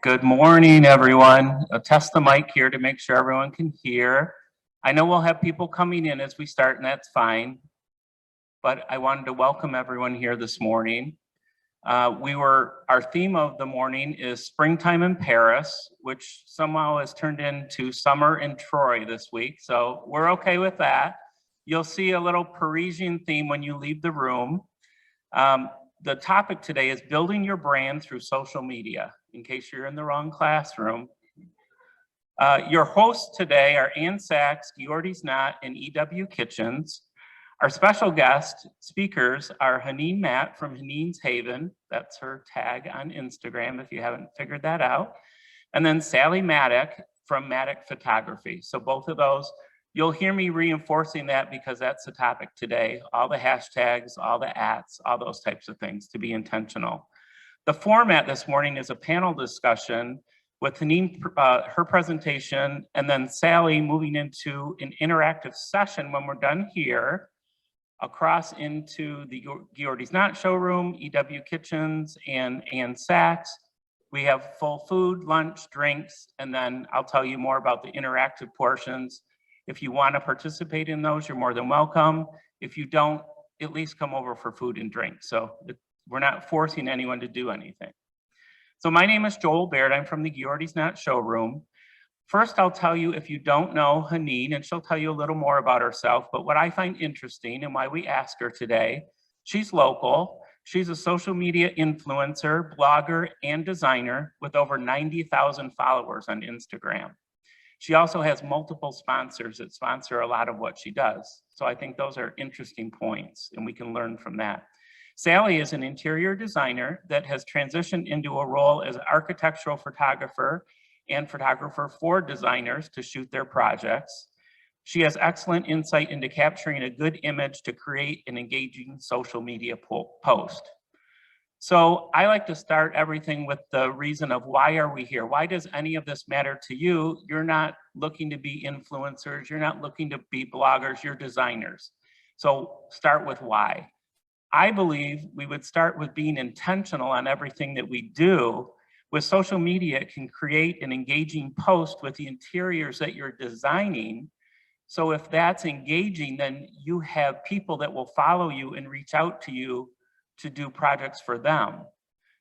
Good morning, everyone. I'll test the mic here to make sure everyone can hear. I know we'll have people coming in as we start, and that's fine. But I wanted to welcome everyone here this morning. Our theme of the morning is Springtime in Paris, which somehow has turned into Summer in Troy this week. So we're okay with that. You'll see a little Parisian theme when you leave the room. The topic today is building your brand through social media, in case you're in the wrong classroom. Your hosts today are Ann Sachs, Geordie's Knot, and EW Kitchens. Our special guest speakers are Haneen Matt from Haneen's Haven. That's her tag on Instagram if you haven't figured that out. And then Sally Maddock from Maddock Photography. So both of those, you'll hear me reinforcing that because that's the topic today. All the hashtags, all the ats, all those types of things to be intentional. The format this morning is a panel discussion with Haneen, her presentation, and then Sally moving into an interactive session when we're done here, across into the Geordie's Knot showroom, EW Kitchens, and Ann Sachs. We have full food, lunch, drinks, and then I'll tell you more about the interactive portions. If you want to participate in those, you're more than welcome. If you don't, at least come over for food and drink. So we're not forcing anyone to do anything. So my name is Joel Baird. I'm from the Geordie's Knot showroom. First, I'll tell you if you don't know Haneen, and she'll tell you a little more about herself, but what I find interesting and why we asked her today, she's local. She's a social media influencer, blogger, and designer with over 90,000 followers on Instagram. She also has multiple sponsors that sponsor a lot of what she does. So I think those are interesting points, and we can learn from that. Sally is an interior designer that has transitioned into a role as an architectural photographer and photographer for designers to shoot their projects. She has excellent insight into capturing a good image to create an engaging social media post. So I like to start everything with the reason of why are we here? Why does any of this matter to you? You're not looking to be influencers. You're not looking to be bloggers. You're designers. So start with why. I believe we would start with being intentional on everything that we do. With social media, it can create an engaging post with the interiors that you're designing. So if that's engaging, then you have people that will follow you and reach out to you to do projects for them.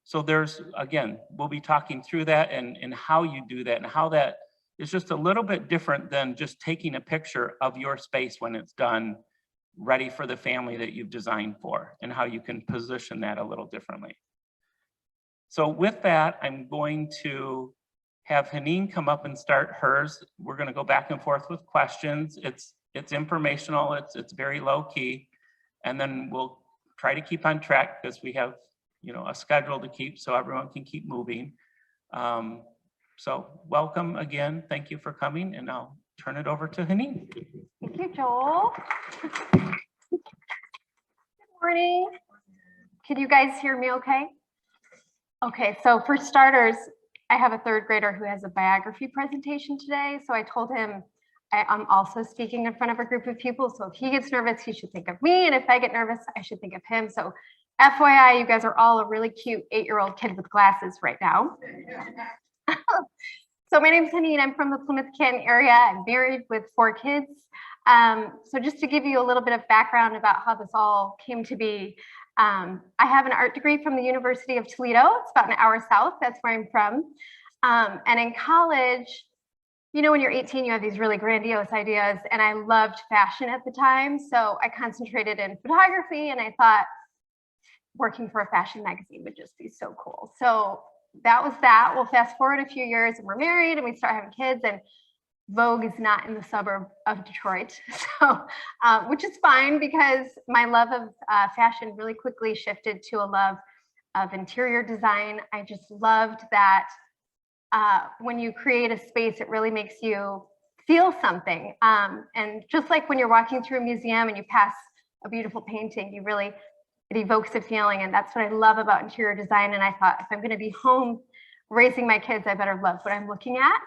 So there's, again, we'll be talking through that and how you do that and how that is just a little bit different than just taking a picture of your space when it's done, ready for the family that you've designed for, and how you can position that a little differently. So with that, I'm going to have Haneen come up and start hers. We're going to go back and forth with questions. It's informational, it's very low key, and then we'll try to keep on track because we have, a schedule to keep so everyone can keep moving. So welcome again. Thank you for coming, and I'll turn it over to Haneen. Thank you, Joel. Good morning. Can you guys hear me okay? Okay, so for starters, I have a third grader who has a biography presentation today. So I told him I'm also speaking in front of a group of people. So if he gets nervous, he should think of me. And if I get nervous, I should think of him. So FYI, you guys are all a really cute 8-year-old kid with glasses right now. So my name's Haneen. I'm from the Plymouth Canton area. I'm married with 4 kids. So just to give you a little bit of background about how this all came to be, I have an art degree from the University of Toledo. It's about an hour south. That's where I'm from. And in college, when you're 18, you have these really grandiose ideas. And I loved fashion at the time. So I concentrated in photography. And I thought working for a fashion magazine would just be so cool. So that was that. We'll fast forward a few years and we're married and we start having kids, and Vogue is not in the suburb of Detroit, so which is fine because my love of fashion really quickly shifted to a love of interior design. I just loved that when you create a space, it really makes you feel something. And just like when you're walking through a museum and you pass a beautiful painting, it evokes a feeling, and that's what I love about interior design. And I thought, if I'm going to be home raising my kids, I better love what I'm looking at.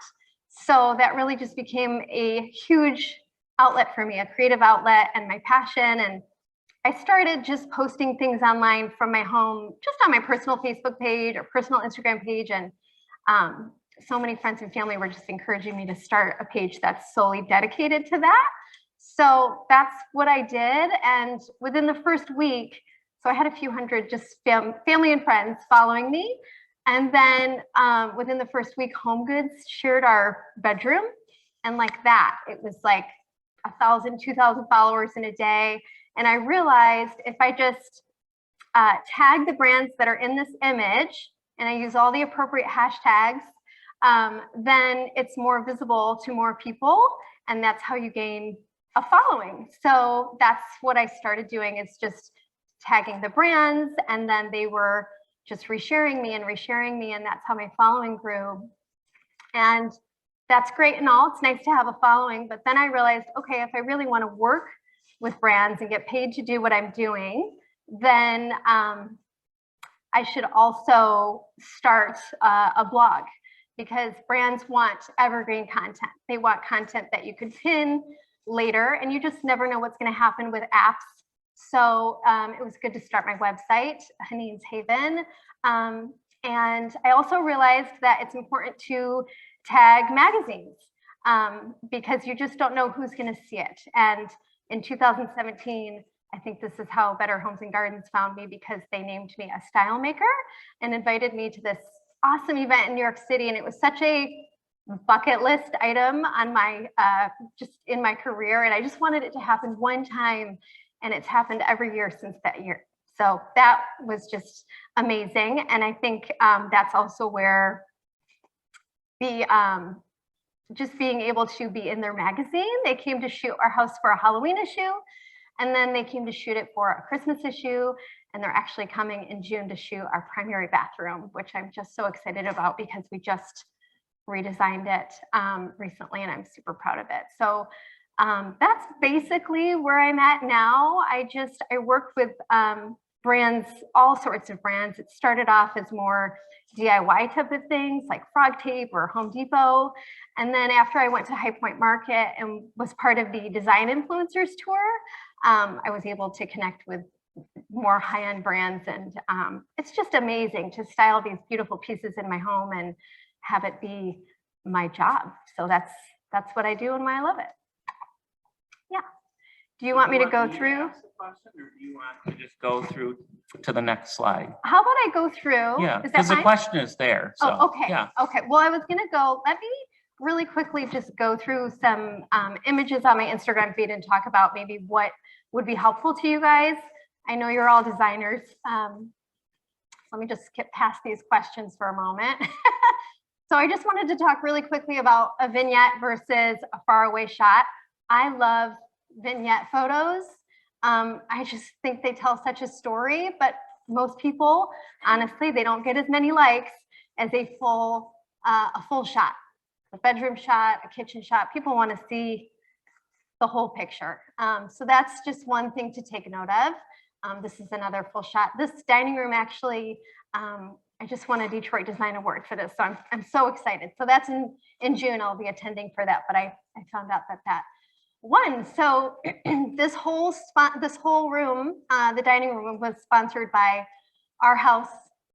So that really just became a huge outlet for me, a creative outlet and my passion. And I started just posting things online from my home, just on my personal Facebook page or personal Instagram page. And So many friends and family were just encouraging me to start a page that's solely dedicated to that. So that's what I did. And within the first week, so I had a few hundred just family and friends following me. And then within the first week, Home Goods shared our bedroom. And like that, it was like 1,000, 2,000 followers in a day. And I realized if I just tag the brands that are in this image, and I use all the appropriate hashtags, then it's more visible to more people. And that's how you gain a following. So that's what I started doing, is just tagging the brands, and then they were just resharing me, and that's how my following grew. And that's great and all. It's nice to have a following, but then I realized, okay, if I really want to work with brands and get paid to do what I'm doing, then I should also start a blog, because brands want evergreen content. They want content that you could pin later, and you just never know what's going to happen with apps. So it was good to start my website, Hanine's Haven. And I also realized that it's important to tag magazines, because you just don't know who's going to see it. And in 2017, I think this is how Better Homes and Gardens found me, because they named me a style maker and invited me to this awesome event in New York City. And it was such a bucket list item on my, just in my career. And I just wanted it to happen one time. And it's happened every year since that year. So that was just amazing. And I think that's also where the, just being able to be in their magazine. They came to shoot our house for a Halloween issue, and then they came to shoot it for a Christmas issue. And they're actually coming in June to shoot our primary bathroom, which I'm just so excited about, because we just redesigned it recently, and I'm super proud of it. So that's basically where I'm at now. I work with brands, all sorts of brands. It started off as more DIY type of things like Frog Tape or Home Depot. And then after I went to High Point Market and was part of the Design Influencers Tour, I was able to connect with more high-end brands. And it's just amazing to style these beautiful pieces in my home and have it be my job. So that's what I do and why I love it. Yeah. Do you want me to go through? Or do you want to just go through to the next slide? How about I go through? Yeah, Is that because the fine? question is there. So, Oh, okay. Yeah. Okay. Well, I was going to go, let me really quickly just go through some images on my Instagram feed and talk about maybe what would be helpful to you guys. I know you're all designers. Let me just skip past these questions for a moment. So I just wanted to talk really quickly about a vignette versus a faraway shot. I love vignette photos. I just think they tell such a story, but most people, honestly, they don't get as many likes as a full shot, a bedroom shot, a kitchen shot. People want to see the whole picture. So that's just one thing to take note of. This is another full shot. This dining room actually, I just won a Detroit Design Award for this, so I'm so excited. So that's in June. I'll be attending for that, but I found out that won. So this whole room, the dining room, was sponsored by Our House.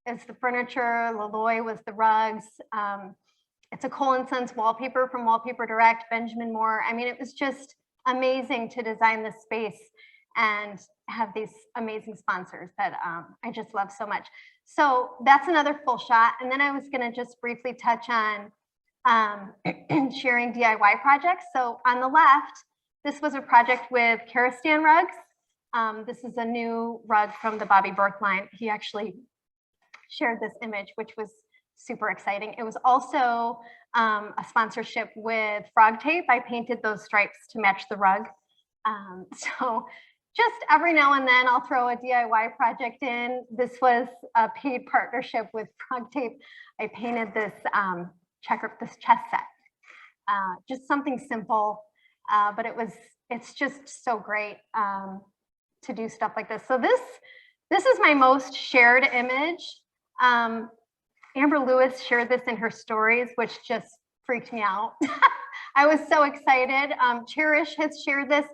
It's the furniture. Laloy was the rugs. It's a Cole & Sons wallpaper from Wallpaper Direct. Benjamin Moore. I mean, it was just amazing to design this space and have these amazing sponsors that I just love so much. So that's another full shot. And then I was going to just briefly touch on sharing DIY projects. So on the left, this was a project with Karastan Rugs. This is a new rug from the Bobby Burke line. He actually shared this image, which was super exciting. It was also a sponsorship with Frog Tape. I painted those stripes to match the rug. So just every now and then I'll throw a DIY project in. This was a paid partnership with Frog Tape. I painted this this chess set. Just something simple, but it's just so great to do stuff like this. So this is my most shared image. Amber Lewis shared this in her stories, which just freaked me out. I was so excited. Cherish has shared this.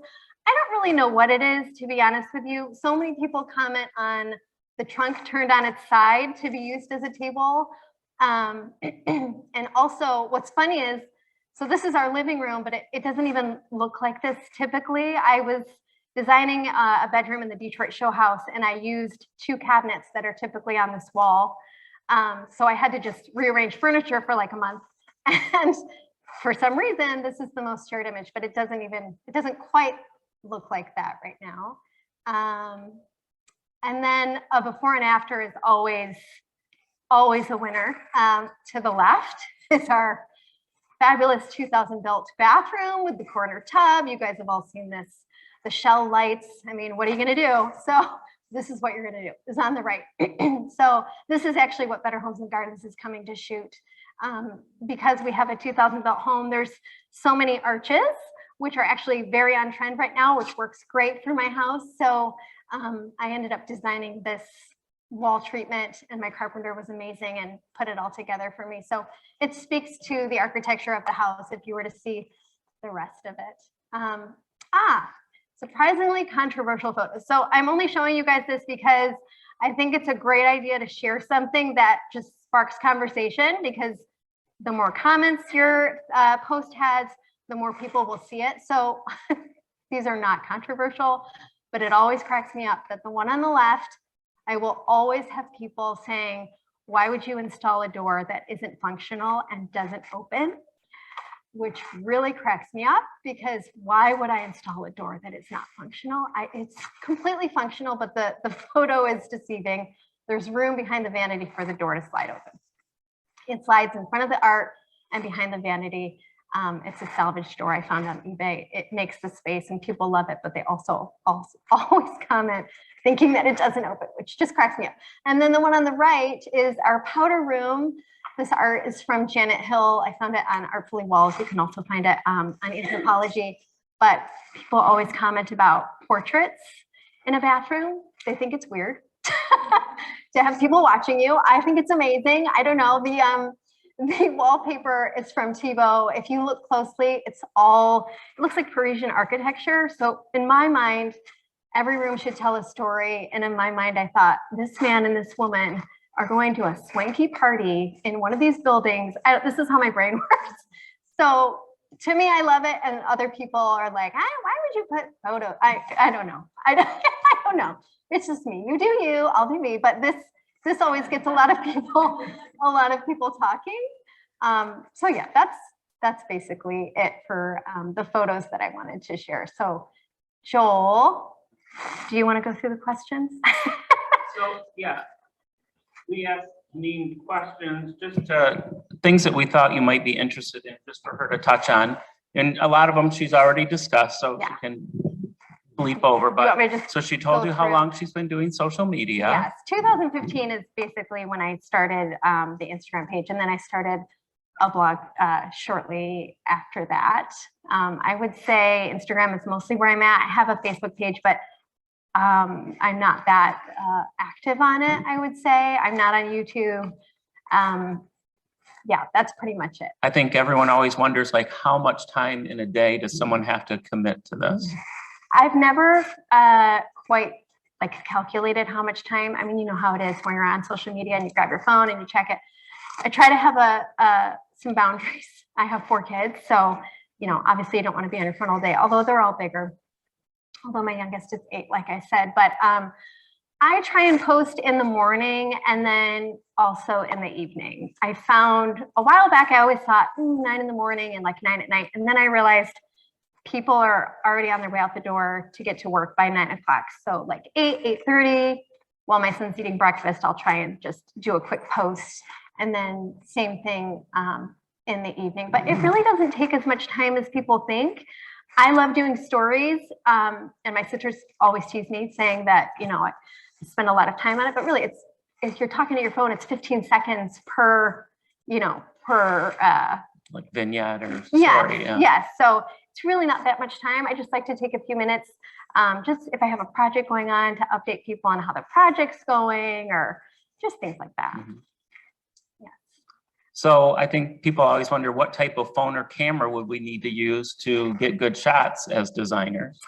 I don't really know what it is, to be honest with you. So many people comment on the trunk turned on its side to be used as a table. And also what's funny is, so this is our living room, but it doesn't even look like this typically. I was designing a bedroom in the Detroit Show House, and I used 2 cabinets that are typically on this wall. So I had to just rearrange furniture for like a month. And for some reason, this is the most shared image, but it doesn't quite look like that right now. And then a before and after is always a winner. To the left is our fabulous 2000 built bathroom with the corner tub. You guys have all seen this, the shell lights. I mean, what are you gonna do? So this is what you're gonna do, is on the right. So this is actually what Better Homes and Gardens is coming to shoot. Because we have a 2000 built home, there's so many arches, which are actually very on trend right now, which works great for my house. So I ended up designing this wall treatment, and my carpenter was amazing and put it all together for me. So it speaks to the architecture of the house if you were to see the rest of it. Surprisingly controversial photos. So I'm only showing you guys this because I think it's a great idea to share something that just sparks conversation, because the more comments your post has, the more people will see it. So these are not controversial, but it always cracks me up that the one on the left, I will always have people saying, why would you install a door that isn't functional and doesn't open? Which really cracks me up, because why would I install a door that is not functional? It's completely functional, but the photo is deceiving. There's room behind the vanity for the door to slide open. It slides in front of the art and behind the vanity. It's a salvage door I found on eBay. It makes the space and people love it, but they also always comment thinking that it doesn't open, which just cracks me up. And then the one on the right is our powder room. This art is from Janet Hill. I found it on Artfully Walls. You can also find it on Anthropology. But people always comment about portraits in a bathroom. They think it's weird to have people watching you. I think it's amazing. I don't know. The wallpaper is from Thibaut. If you look closely, it looks like Parisian architecture. So in my mind, every room should tell a story. And in my mind, I thought, this man and this woman are going to a swanky party in one of these buildings. This is how my brain works. So to me, I love it. And other people are like, why would you put photo? I don't know. I don't know. It's just me. You do you, I'll do me. But this always gets a lot of people talking. So yeah, that's basically it for the photos that I wanted to share. So Joel, do you want to go through the questions? So yeah, we have named questions, just things that we thought you might be interested in, just for her to touch on. And a lot of them she's already discussed, so Yeah. she can leap over. But so she told go you how through? long she's been doing social media. Yes, 2015 is basically when I started the Instagram page, and then I started a blog shortly after that. I would say Instagram is mostly where I'm at. I have a Facebook page, but I'm not that active on it, I would say. I'm not on YouTube. Yeah, that's pretty much it. I think everyone always wonders, like, how much time in a day does someone have to commit to this? I've never quite calculated how much time. I mean, you know how it is when you're on social media and you grab your phone and you check it. I try to have some boundaries. I have 4 kids, so obviously you don't want to be on your phone all day, although they're all bigger. Although my youngest is 8, like I said, but I try and post in the morning and then also in the evening. I found a while back, I always thought 9 in the morning and like 9 at night. And then I realized people are already on their way out the door to get to work by 9 o'clock. So like 8:30, while my son's eating breakfast, I'll try and just do a quick post. And then same thing in the evening. But it really doesn't take as much time as people think. I love doing stories, and my sisters always tease me saying that, I spend a lot of time on it, but really if you're talking to your phone, it's 15 seconds per like vignette or story. Yeah. Yes. So it's really not that much time. I just like to take a few minutes, just if I have a project going on, to update people on how the project's going, or just things like that. Mm-hmm. So I think people always wonder, what type of phone or camera would we need to use to get good shots as designers?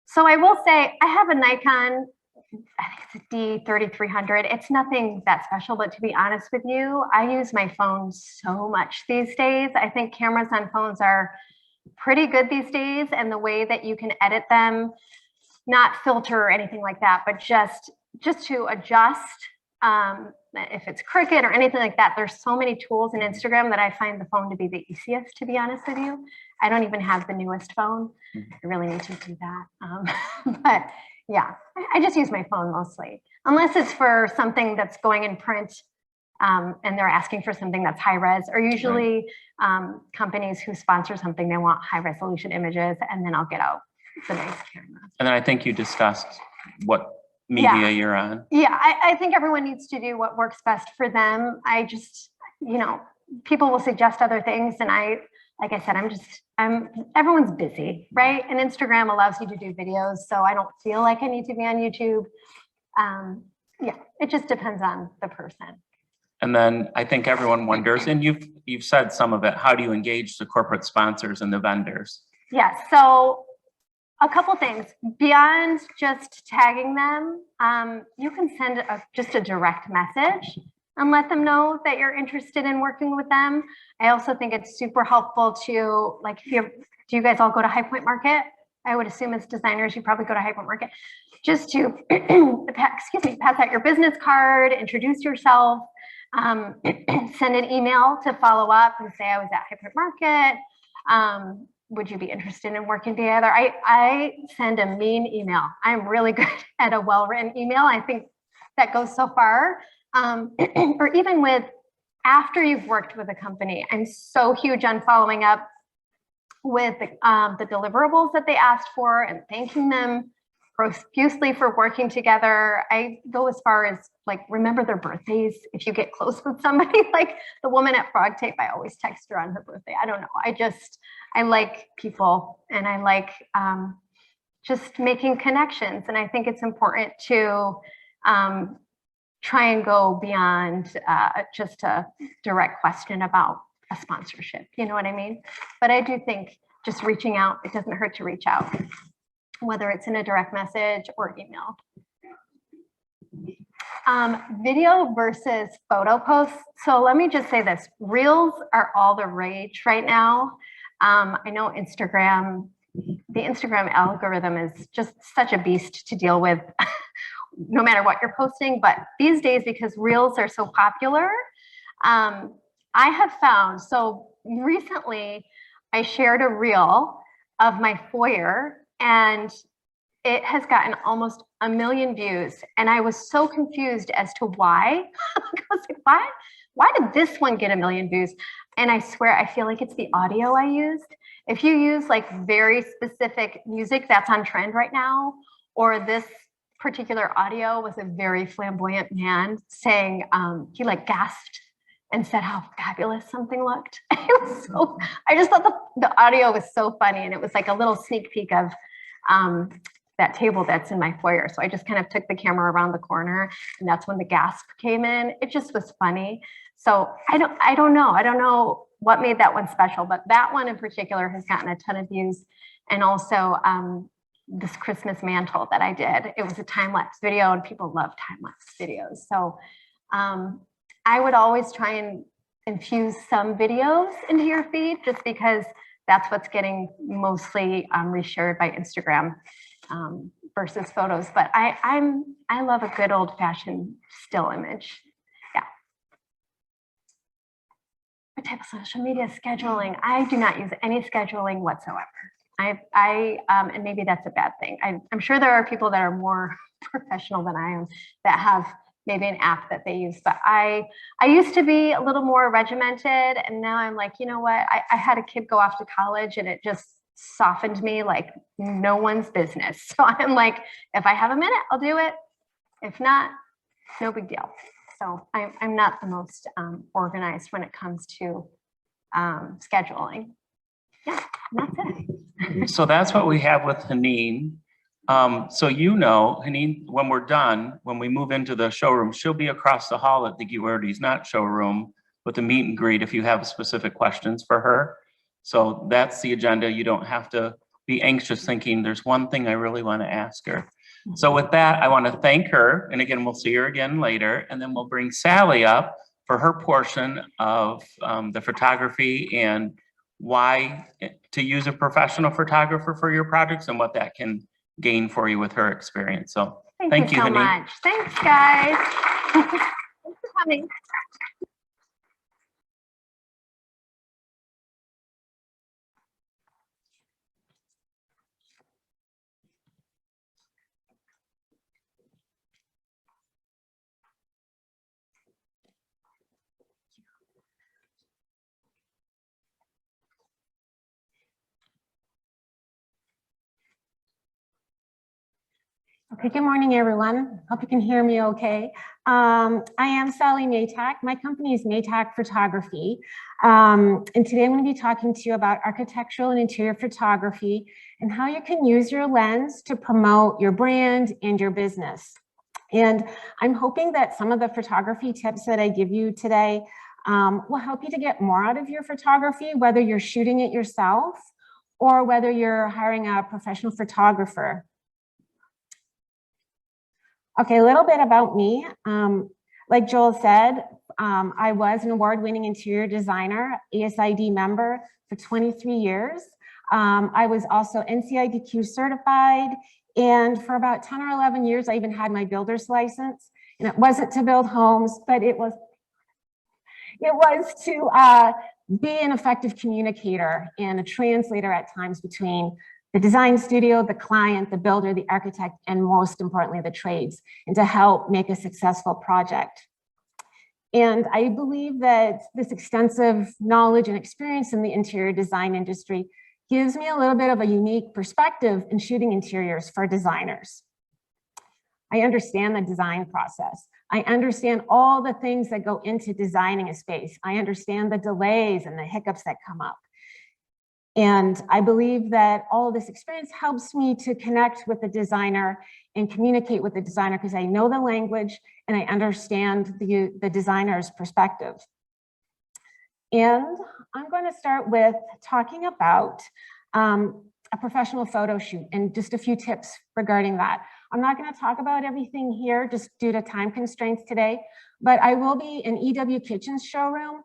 So I will say I have a Nikon think it's a D3300. It's nothing that special, but to be honest with you, I use my phone so much these days. I think cameras on phones are pretty good these days, and the way that you can edit them, not filter or anything like that, but just to adjust, if it's crooked or anything like that. There's so many tools in Instagram that I find the phone to be the easiest, to be honest with you. I don't even have the newest phone. I really need to do that. But yeah, I just use my phone mostly, unless it's for something that's going in print, and they're asking for something that's high res, or usually companies who sponsor something, they want high resolution images, and then I'll get out the nice camera. And then I think you discussed what media you're on. Yeah, I think everyone needs to do what works best for them. I just, people will suggest other things, and like I said, everyone's busy, right? And Instagram allows you to do videos, so I don't feel like I need to be on YouTube. Yeah, it just depends on the person. And then I think everyone wonders, and you've said some of it, how do you engage the corporate sponsors and the vendors? Yeah, so a couple things. Beyond just tagging them, you can send just a direct message and let them know that you're interested in working with them. I also think it's super helpful to, like, do you guys all go to High Point Market? I would assume as designers, you probably go to High Point Market, just to, pass out your business card, introduce yourself, send an email to follow up and say, I was at High Point Market. Would you be interested in working together? I send a mean email. I'm really good at a well-written email. I think that goes so far. Or even with after you've worked with a company, I'm so huge on following up with the deliverables that they asked for and thanking them profusely for working together. I go as far as, like, remember their birthdays if you get close with somebody. Like the woman at Frog Tape, I always text her on her birthday. I don't know. I like people, and I like just making connections. And I think it's important to try and go beyond just a direct question about a sponsorship. You know what I mean? But I do think just reaching out, it doesn't hurt to reach out, whether it's in a direct message or email. Video versus photo posts. So let me just say this, Reels are all the rage right now. I know the Instagram algorithm is just such a beast to deal with no matter what you're posting. But these days, because Reels are so popular, I have found, so recently I shared a Reel of my foyer, and it has gotten almost 1 million views. And I was so confused as to why. I was like, why did this one get 1 million views? And I swear, I feel like it's the audio I used. If you use like very specific music that's on trend right now, or this particular audio was a very flamboyant man saying, he like gasped and said how fabulous something looked. It was so, I just thought the audio was so funny. And it was like a little sneak peek of that table that's in my foyer. So I just kind of took the camera around the corner, and that's when the gasp came in. It just was funny. So I don't know what made that one special, but that one in particular has gotten a ton of views. And also this Christmas mantle that I did, it was a time-lapse video, and people love time-lapse videos. So I would always try and infuse some videos into your feed, just because that's what's getting mostly reshared by Instagram versus photos. But I love a good old-fashioned still image. Yeah. What type of social media scheduling? I do not use any scheduling whatsoever. And maybe that's a bad thing. I'm sure there are people that are more professional than I am that have maybe an app that they use, but I used to be a little more regimented, and now I'm like, you know what? I had a kid go off to college, and it just softened me like no one's business. So I'm like, if I have a minute, I'll do it. If not, no big deal. So I'm not the most organized when it comes to scheduling. Yeah, and that's it. So that's what we have with Haneen. So Haneen, when we're done, when we move into the showroom, she'll be across the hall at the Guerdy's Not showroom with a meet and greet if you have specific questions for her. So that's the agenda. You don't have to be anxious thinking there's one thing I really want to ask her. So with that, I want to thank her. And again, we'll see her again later. And then we'll bring Sally up for her portion of the photography and why to use a professional photographer for your projects and what that can gain for you with her experience. So thank you so Hani. much. Thanks, guys. Thanks for coming. Okay, good morning, everyone. Hope you can hear me okay. I am Sally Maytack. My company is Maytack Photography. And today I'm going to be talking to you about architectural and interior photography and how you can use your lens to promote your brand and your business. And I'm hoping that some of the photography tips that I give you today will help you to get more out of your photography, whether you're shooting it yourself or whether you're hiring a professional photographer. Okay, a little bit about me. Like Joel said, I was an award-winning interior designer, ASID member for 23 years. I was also NCIDQ certified, and for about 10 or 11 years, I even had my builder's license. And it wasn't to build homes, but it was to be an effective communicator and a translator at times between the design studio, the client, the builder, the architect, and most importantly, the trades, and to help make a successful project. And I believe that this extensive knowledge and experience in the interior design industry gives me a little bit of a unique perspective in shooting interiors for designers. I understand the design process. I understand all the things that go into designing a space. I understand the delays and the hiccups that come up. And I believe that all of this experience helps me to connect with the designer and communicate with the designer because I know the language and I understand the designer's perspective. And I'm going to start with talking about a professional photo shoot and just a few tips regarding that. I'm not going to talk about everything here just due to time constraints today, but I will be in EW Kitchen's showroom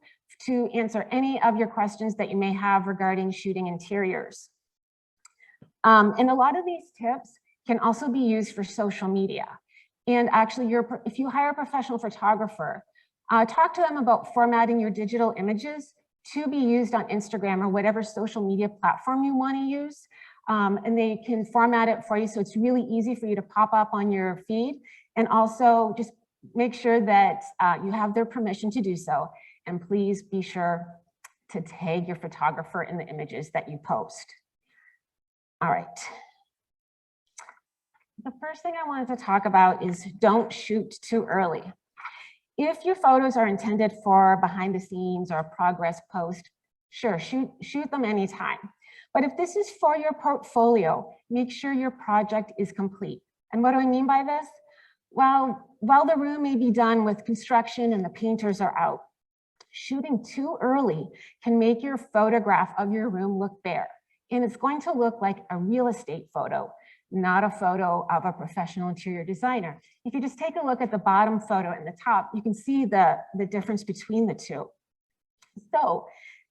to answer any of your questions that you may have regarding shooting interiors. And a lot of these tips can also be used for social media. And actually, if you hire a professional photographer, talk to them about formatting your digital images to be used on Instagram or whatever social media platform you want to use. And they can format it for you so it's really easy for you to pop up on your feed. And also just make sure that you have their permission to do so. And please be sure to tag your photographer in the images that you post. All right. The first thing I wanted to talk about is don't shoot too early. If your photos are intended for behind the scenes or a progress post, sure, shoot them anytime. But if this is for your portfolio, make sure your project is complete. And what do I mean by this? Well, while the room may be done with construction and the painters are out, shooting too early can make your photograph of your room look bare. And it's going to look like a real estate photo, not a photo of a professional interior designer. If you just take a look at the bottom photo and the top, you can see the difference between the two. So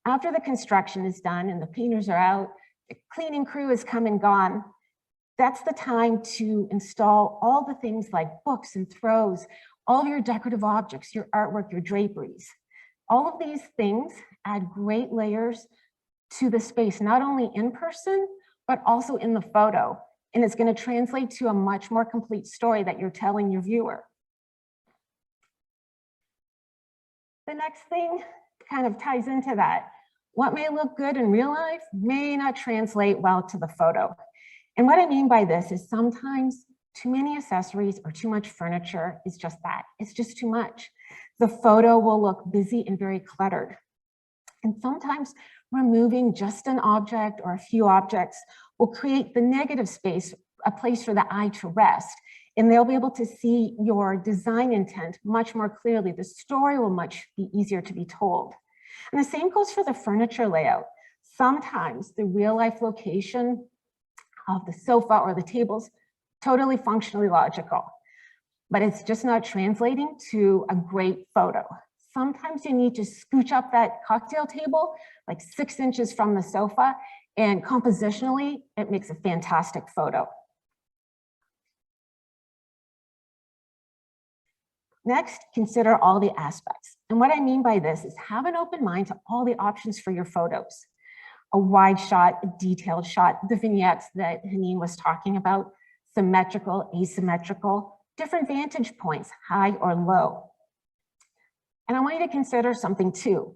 after the construction is done and the painters are out, the cleaning crew is come and gone, that's the time to install all the things like books and throws, all of your decorative objects, your artwork, your draperies. All of these things add great layers to the space, not only in person, but also in the photo. And it's going to translate to a much more complete story that you're telling your viewer. The next thing kind of ties into that. What may look good in real life may not translate well to the photo. And what I mean by this is sometimes too many accessories or too much furniture is just that. It's just too much. The photo will look busy and very cluttered. And sometimes removing just an object or a few objects will create the negative space, a place for the eye to rest. And they'll be able to see your design intent much more clearly. The story will be easier to be told. And the same goes for the furniture layout. Sometimes the real life location of the sofa or the tables totally functionally logical, but it's just not translating to a great photo. Sometimes you need to scooch up that cocktail table like 6 inches from the sofa, and compositionally, it makes a fantastic photo. Next, consider all the aspects. And what I mean by this is have an open mind to all the options for your photos. A wide shot, a detailed shot, the vignettes that Haneen was talking about, symmetrical, asymmetrical, different vantage points, high or low. And I want you to consider something too.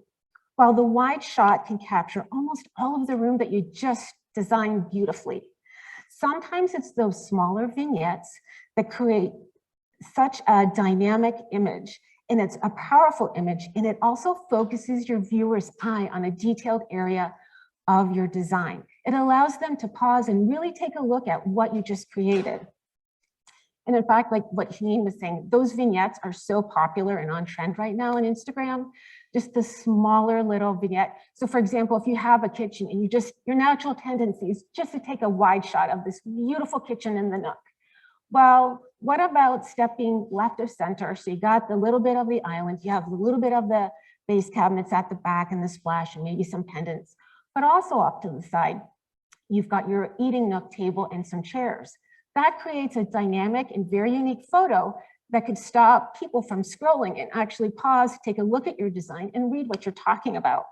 While the wide shot can capture almost all of the room that you just designed beautifully, sometimes it's those smaller vignettes that create such a dynamic image, and it's a powerful image, and it also focuses your viewer's eye on a detailed area of your design. It allows them to pause and really take a look at what you just created. And in fact, like what Janine was saying, those vignettes are so popular and on trend right now on Instagram, just the smaller little vignette. So for example, if you have a kitchen and your natural tendency is just to take a wide shot of this beautiful kitchen in the nook. Well, what about stepping left of center? So you got the little bit of the island, you have a little bit of the base cabinets at the back and the splash and maybe some pendants, but also up to the side, you've got your eating nook table and some chairs. That creates a dynamic and very unique photo that could stop people from scrolling and actually pause, take a look at your design and read what you're talking about.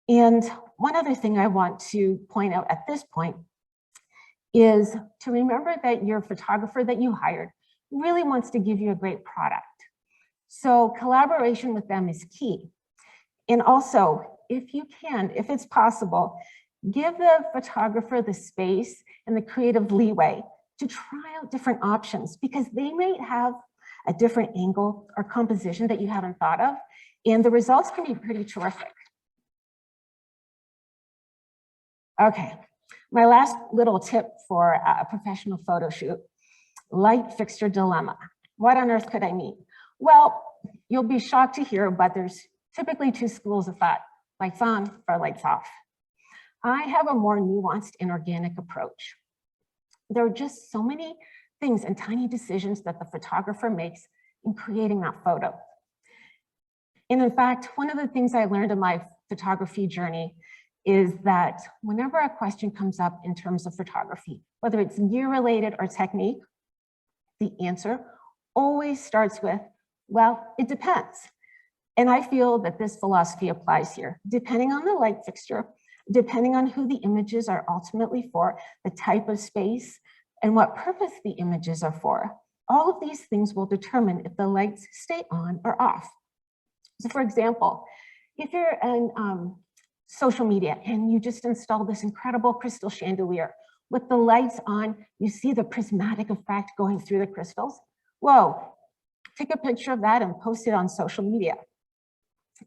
And one other thing I want to point out at this point is to remember that your photographer that you hired really wants to give you a great product. So collaboration with them is key. And also, if you can, if it's possible, give the photographer the space and the creative leeway to try out different options, because they may have a different angle or composition that you haven't thought of, and the results can be pretty terrific. Okay, my last little tip for a professional photo shoot, light fixture dilemma. What on earth could I mean? Well, you'll be shocked to hear, but there's typically 2 schools of thought, lights on or lights off. I have a more nuanced and organic approach. There are just so many things and tiny decisions that the photographer makes in creating that photo. And in fact, one of the things I learned in my photography journey is that whenever a question comes up in terms of photography, whether it's gear related or technique, the answer always starts with, well, it depends. And I feel that this philosophy applies here. Depending on the light fixture, depending on who the images are ultimately for, the type of space, and what purpose the images are for, all of these things will determine if the lights stay on or off. So for example, if you're in social media and you just install this incredible crystal chandelier with the lights on, you see the prismatic effect going through the crystals. Whoa, take a picture of that and post it on social media.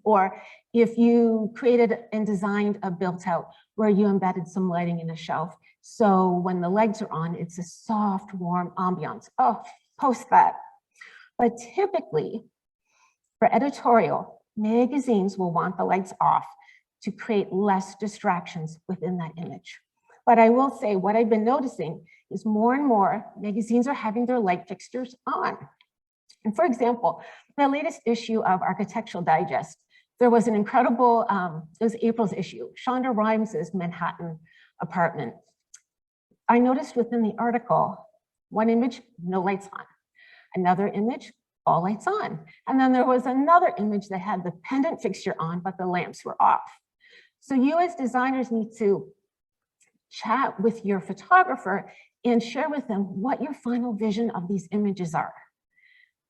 Or if you created and designed a built out where you embedded some lighting in a shelf, so when the lights are on, it's a soft, warm ambiance. Oh, post that. But typically, for editorial, magazines will want the lights off to create less distractions within that image. But I will say what I've been noticing is more and more magazines are having their light fixtures on. And for example, the latest issue of Architectural Digest, there was an incredible, it was April's issue, Shonda Rhimes' Manhattan apartment. I noticed within the article, one image, no lights on. Another image, all lights on. And then there was another image that had the pendant fixture on, but the lamps were off. So you as designers need to chat with your photographer and share with them what your final vision of these images are.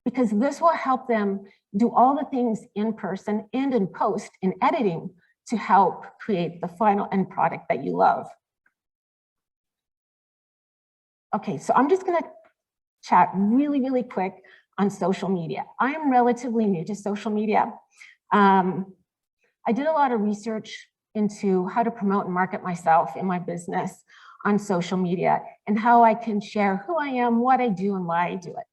Because this will help them do all the things in person and in post in editing to help create the final end product that you love. Okay, so I'm just gonna chat really, really quick on social media. I am relatively new to social media. I did a lot of research into how to promote and market myself in my business on social media and how I can share who I am, what I do, and why I do it.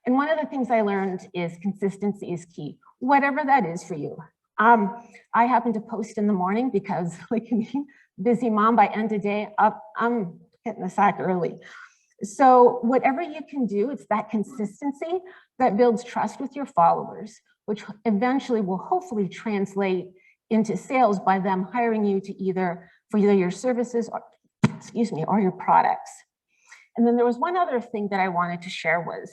And one of the things I learned is consistency is key, whatever that is for you. I happen to post in the morning because like me, busy mom, by end of day, I'm hitting the sack early. So whatever you can do, it's that consistency that builds trust with your followers, which eventually will hopefully translate into sales by them hiring you for either your services or, or your products. And then there was one other thing that I wanted to share was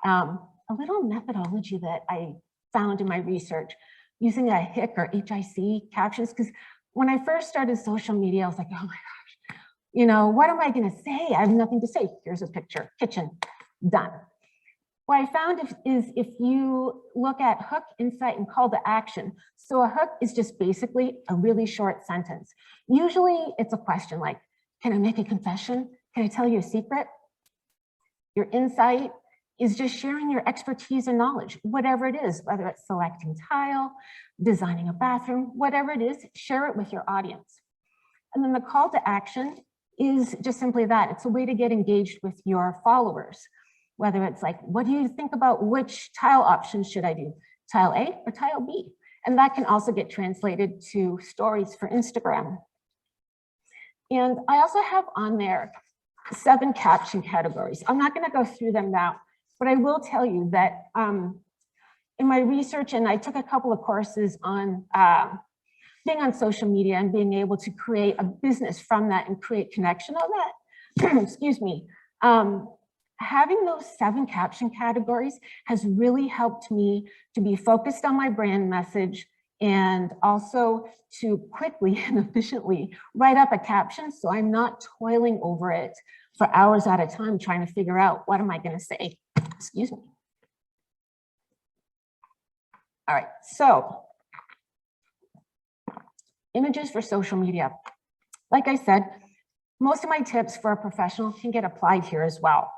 a little methodology that I found in my research using a HIC or HIC captions, because when I first started social media, I was like, oh my gosh, what am I going to say? I have nothing to say. Here's a picture, kitchen, done. What I found is if you look at hook, insight, and call to action. So a hook is just basically a really short sentence. Usually it's a question like, can I make a confession? Can I tell you a secret? Your insight is just sharing your expertise and knowledge, whatever it is, whether it's selecting tile, designing a bathroom, whatever it is, share it with your audience. And then the call to action is just simply that. It's a way to get engaged with your followers, whether it's like, what do you think about which tile options should I do? Tile A or tile B? And that can also get translated to stories for Instagram. And I also have on there 7 caption categories. I'm not gonna go through them now, but I will tell you that in my research, and I took a couple of courses on being on social media and being able to create a business from that and create connection on that, excuse me. Having those 7 caption categories has really helped me to be focused on my brand message and also to quickly and efficiently write up a caption so I'm not toiling over it for hours at a time trying to figure out what am I going to say. Excuse me. All right, so images for social media. Like I said, most of my tips for a professional can get applied here as well.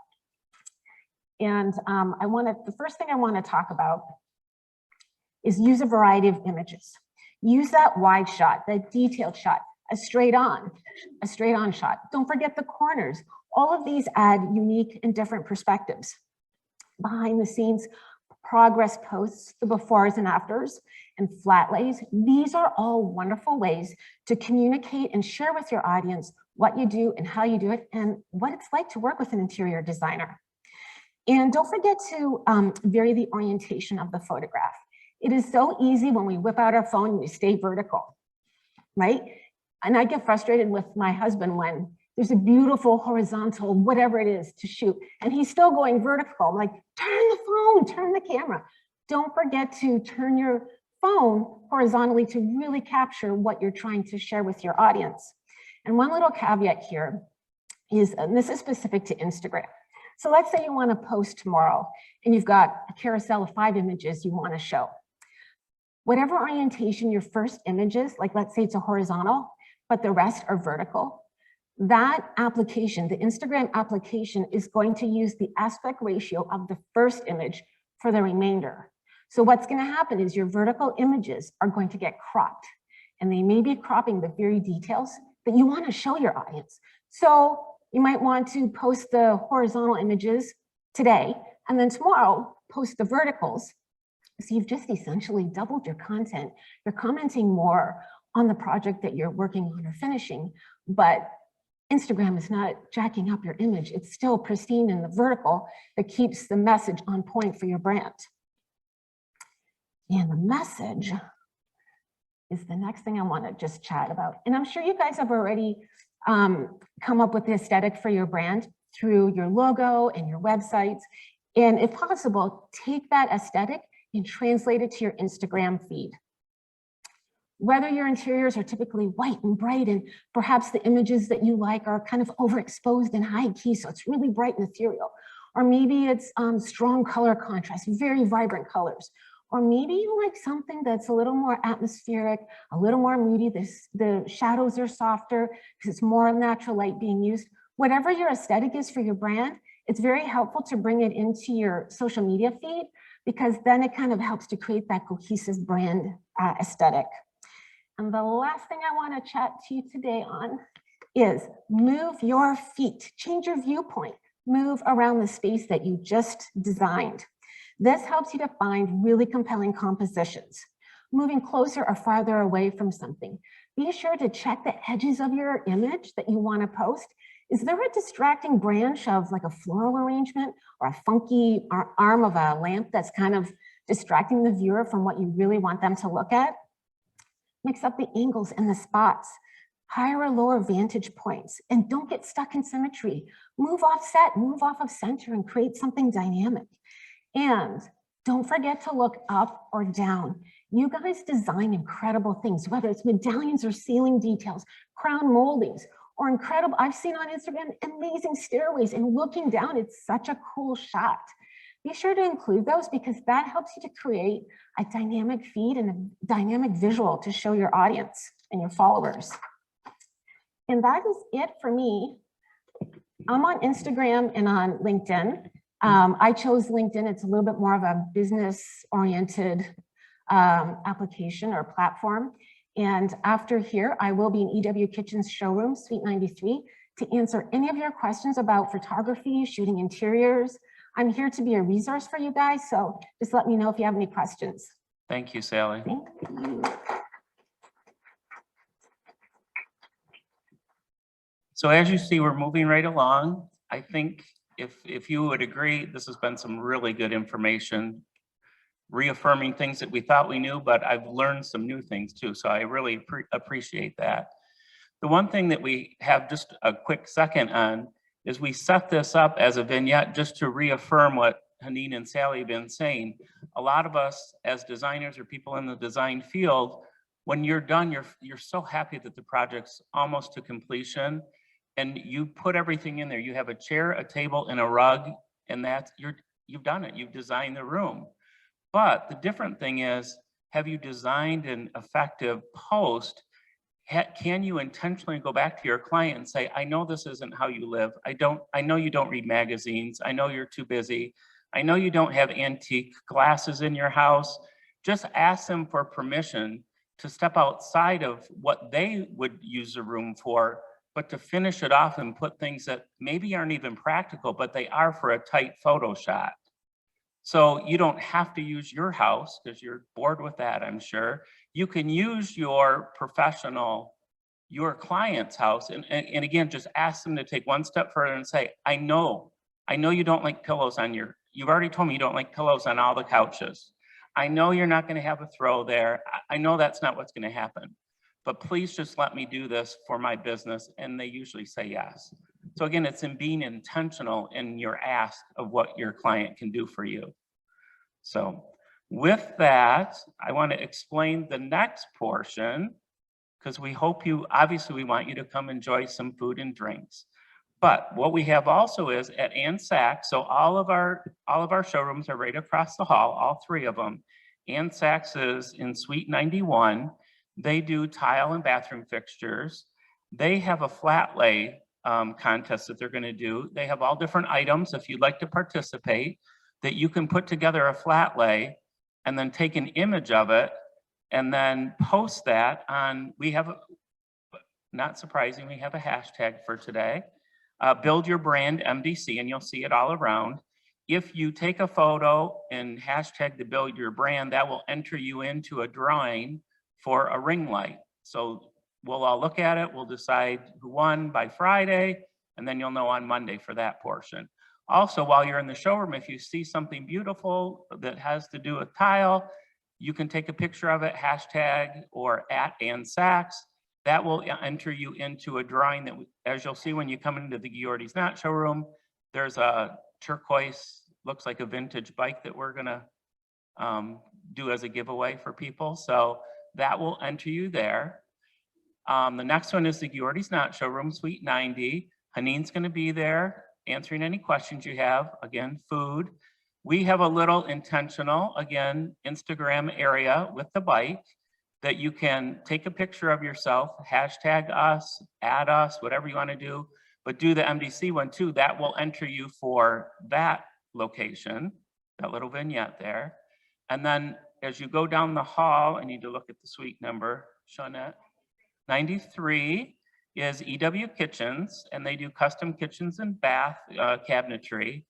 And the first thing I want to talk about is use a variety of images. Use that wide shot, that detailed shot, a straight on shot. Don't forget the corners. All of these add unique and different perspectives. Behind the scenes, progress posts, the befores and afters, and flat lays. These are all wonderful ways to communicate and share with your audience what you do and how you do it and what it's like to work with an interior designer. And don't forget to vary the orientation of the photograph. It is so easy when we whip out our phone and we stay vertical, right? And I get frustrated with my husband when there's a beautiful horizontal, whatever it is to shoot, and he's still going vertical. I'm like, turn the phone, turn the camera. Don't forget to turn your phone horizontally to really capture what you're trying to share with your audience. And one little caveat here is, and this is specific to Instagram. So let's say you want to post tomorrow and you've got a carousel of 5 images you want to show. Whatever orientation your first image is, like let's say it's a horizontal, but the rest are vertical, that application, the Instagram application, is going to use the aspect ratio of the first image for the remainder. So what's going to happen is your vertical images are going to get cropped, and they may be cropping the very details that you want to show your audience. So you might want to post the horizontal images today, and then tomorrow post the verticals. So you've just essentially doubled your content. You're commenting more on the project that you're working on or finishing, but Instagram is not jacking up your image. It's still pristine in the vertical that keeps the message on point for your brand. And the message is the next thing I want to just chat about. And I'm sure you guys have already come up with the aesthetic for your brand through your logo and your websites. And if possible, take that aesthetic and translate it to your Instagram feed. Whether your interiors are typically white and bright, and perhaps the images that you like are kind of overexposed and high key, so it's really bright and ethereal. Or maybe it's strong color contrast, very vibrant colors. Or maybe you like something that's a little more atmospheric, a little more moody. The shadows are softer because it's more natural light being used. Whatever your aesthetic is for your brand, it's very helpful to bring it into your social media feed, because then it kind of helps to create that cohesive brand aesthetic. And the last thing I want to chat to you today on is move your feet, change your viewpoint, move around the space that you just designed. This helps you to find really compelling compositions. Moving closer or farther away from something. Be sure to check the edges of your image that you want to post Is there a distracting branch of like a floral arrangement or a funky arm of a lamp that's kind of distracting the viewer from what you really want them to look at? Mix up the angles and the spots. Higher or lower vantage points, and don't get stuck in symmetry. Move off set, move off of center, and create something dynamic. And don't forget to look up or down. You guys design incredible things, whether it's medallions or ceiling details, crown moldings, or incredible, I've seen on Instagram, amazing stairways, and looking down, it's such a cool shot. Be sure to include those because that helps you to create a dynamic feed and a dynamic visual to show your audience and your followers. And that is it for me. I'm on Instagram and on LinkedIn. I chose LinkedIn. It's a little bit more of a business-oriented application or platform. And after here, I will be in EW Kitchen's showroom, Suite 93, to answer any of your questions about photography, shooting interiors. I'm here to be a resource for you guys, so just let me know if you have any questions. Thank you, Sally. Thank you. So as you see, we're moving right along. I think if you would agree, this has been some really good information, reaffirming things that we thought we knew, but I've learned some new things too. So I really appreciate that. The one thing that we have just a quick second on is we set this up as a vignette just to reaffirm what Haneen and Sally have been saying. A lot of us as designers or people in the design field, when you're done, you're so happy that the project's almost to completion. And you put everything in there. You have a chair, a table, and a rug, and you've done it. You've designed the room. But the different thing is, have you designed an effective post? Can you intentionally go back to your client and say, I know this isn't how you live. I know you don't read magazines. I know you're too busy. I know you don't have antique glasses in your house. Just ask them for permission to step outside of what they would use the room for, but to finish it off and put things that maybe aren't even practical, but they are for a tight photo shot. So you don't have to use your house because you're bored with that, I'm sure. You can use your professional, your client's house. And again, just ask them to take one step further and say, I know you don't like pillows on you've already told me you don't like pillows on all the couches. I know you're not gonna have a throw there. I know that's not what's gonna happen. But please just let me do this for my business. And they usually say yes. So again, it's in being intentional in your ask of what your client can do for you. So with that, I want to explain the next portion because we hope obviously we want you to come enjoy some food and drinks. But what we have also is at Ann Sachs, so all of our showrooms are right across the hall, all three of them. Ann Sachs is in Suite 91. They do tile and bathroom fixtures. They have a flat lay contest that they're going to do. They have all different items if you'd like to participate that you can put together a flat lay and then take an image of it and then post that on, not surprising, we have a hashtag for today, Build Your Brand MDC, and you'll see it all around. If you take a photo and hashtag the Build Your Brand, that will enter you into a drawing for a ring light. So we'll all look at it, we'll decide who won by Friday, and then you'll know on Monday for that portion. Also, while you're in the showroom, if you see something beautiful that has to do with tile, you can take a picture of it, hashtag or at Ann Sachs. That will enter you into a drawing that, as you'll see when you come into the Ghiordi's Knot showroom, there's a turquoise, looks like a vintage bike that we're gonna do as a giveaway for people. So that will enter you there. The next one is the Ghiordi's Knot showroom, Suite 90. Haneen's gonna be there answering any questions you have. Again, food. We have a little intentional, again, Instagram area with the bike that you can take a picture of yourself, hashtag us, add us, whatever you wanna do, but do the MDC one too. That will enter you for that location, that little vignette there. And then as you go down the hall, I need to look at the suite number, Shawnette. 93 is EW Kitchens, and they do custom kitchens and bath cabinetry.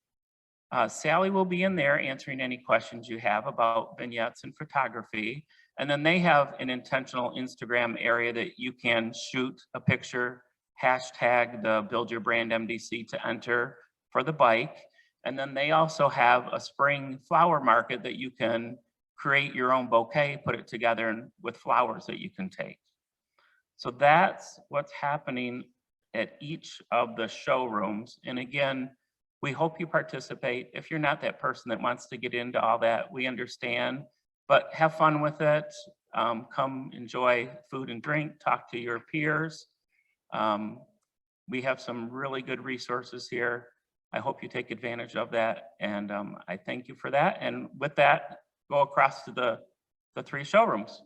Sally will be in there answering any questions you have about vignettes and photography. And then they have an intentional Instagram area that you can shoot a picture, hashtag the Build Your Brand MDC to enter for the bike. And then they also have a spring flower market that you can create your own bouquet, put it together and with flowers that you can take. So that's what's happening at each of the showrooms. And again, we hope you participate. If you're not that person that wants to get into all that, we understand, but have fun with it. Come enjoy food and drink, talk to your peers. We have some really good resources here. I hope you take advantage of that. And I thank you for that. And with that, go across to the 3 showrooms.